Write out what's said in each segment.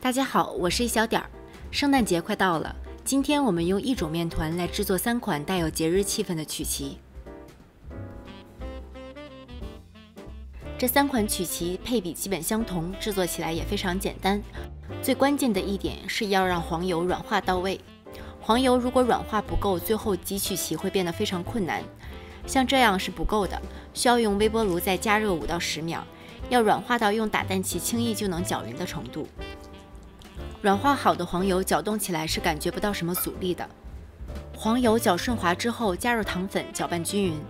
大家好，我是一小点儿。圣诞节快到了，今天我们用一种面团来制作3款带有节日气氛的曲奇。这3款曲奇配比基本相同，制作起来也非常简单。最关键的一点是要让黄油软化到位。黄油如果软化不够，最后挤曲奇会变得非常困难。像这样是不够的，需要用微波炉再加热5到10秒，要软化到用打蛋器轻易就能搅匀的程度。软化好的黄油搅动起来是感觉不到什么阻力的。黄油搅顺滑之后，加入糖粉搅拌均匀，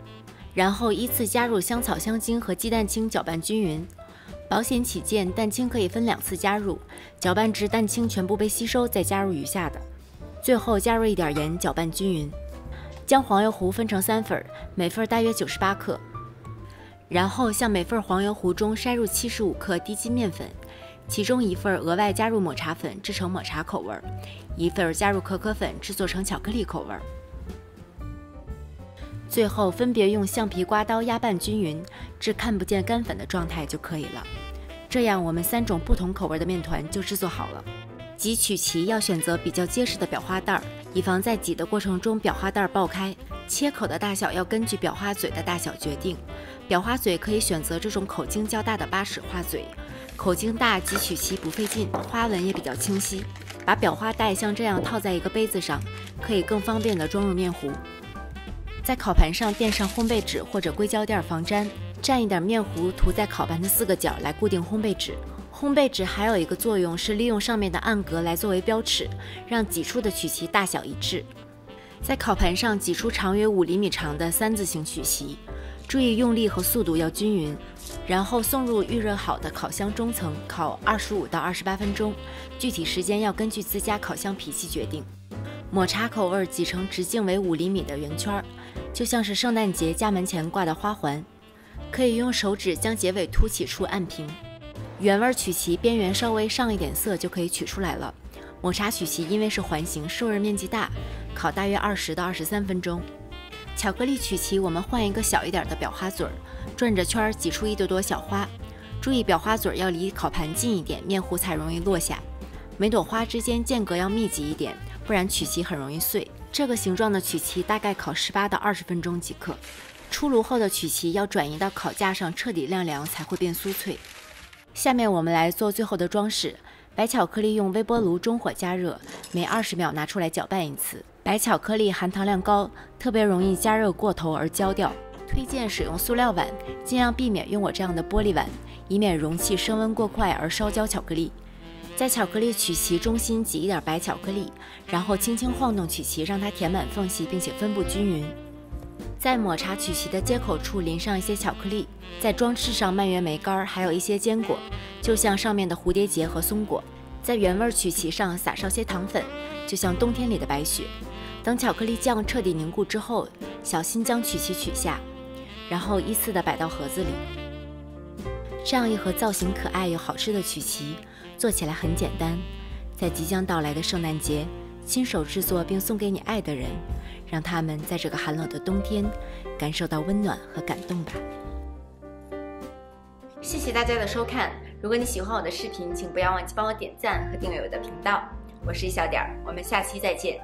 然后依次加入香草、香精和鸡蛋清搅拌均匀。保险起见，蛋清可以分2次加入，搅拌至蛋清全部被吸收，再加入余下的。最后加入一点盐，搅拌均匀。将黄油糊分成3份，每份大约98克。然后向每份黄油糊中筛入75克低筋面粉，其中1份额外加入抹茶粉制成抹茶口味，1份加入可可粉制作成巧克力口味。最后分别用橡皮刮刀压拌均匀，至看不见干粉的状态就可以了。这样我们3种不同口味的面团就制作好了。挤曲奇要选择比较结实的裱花袋，以防在挤的过程中裱花袋爆开。切口的大小要根据裱花嘴的大小决定，裱花嘴可以选择这种口径较大的巴氏花嘴，口径大挤曲奇不费劲，花纹也比较清晰。把裱花带像这样套在一个杯子上，可以更方便地装入面糊。在烤盘上垫上烘焙纸或者硅胶垫防粘，蘸一点面糊涂在烤盘的4个角来固定烘焙纸。烘焙纸还有一个作用是利用上面的暗格来作为标尺，让挤出的曲奇大小一致。在烤盘上挤出长约5厘米长的3字形曲奇，注意用力和速度要均匀，然后送入预热好的烤箱中层烤25到28分钟，具体时间要根据自家烤箱脾气决定。抹茶口味挤成直径为5厘米的圆圈，就像是圣诞节家门前挂的花环，可以用手指将结尾凸起处按平。原味曲奇边缘稍微上一点色就可以取出来了。抹茶曲奇因为是环形，受热面积大，烤大约20到23分钟。巧克力曲奇我们换一个小一点的裱花嘴，转着圈挤出1朵朵小花，注意裱花嘴要离烤盘近一点，面糊才容易落下。每朵花之间间隔要密集一点，不然曲奇很容易碎。这个形状的曲奇大概烤18到20分钟即可。出炉后的曲奇要转移到烤架上彻底晾凉才会变酥脆。下面我们来做最后的装饰。白巧克力用微波炉中火加热，每20秒拿出来搅拌1次。白巧克力含糖量高，特别容易加热过头而焦掉，推荐使用塑料碗，尽量避免用我这样的玻璃碗，以免容器升温过快而烧焦巧克力。在巧克力曲奇中心挤一点白巧克力，然后轻轻晃动曲奇，让它填满缝隙并且分布均匀。在抹茶曲奇的接口处淋上一些巧克力，在装饰上蔓越莓干，还有一些坚果，就像上面的蝴蝶结和松果。在原味曲奇上撒上些糖粉，就像冬天里的白雪。等巧克力酱彻底凝固之后，小心将曲奇取下，然后依次的摆到盒子里。这样一盒造型可爱又好吃的曲奇，做起来很简单。在即将到来的圣诞节，亲手制作并送给你爱的人，让他们在这个寒冷的冬天感受到温暖和感动吧。谢谢大家的收看，如果你喜欢我的视频，请不要忘记帮我点赞和订阅我的频道。我是一小点儿，我们下期再见。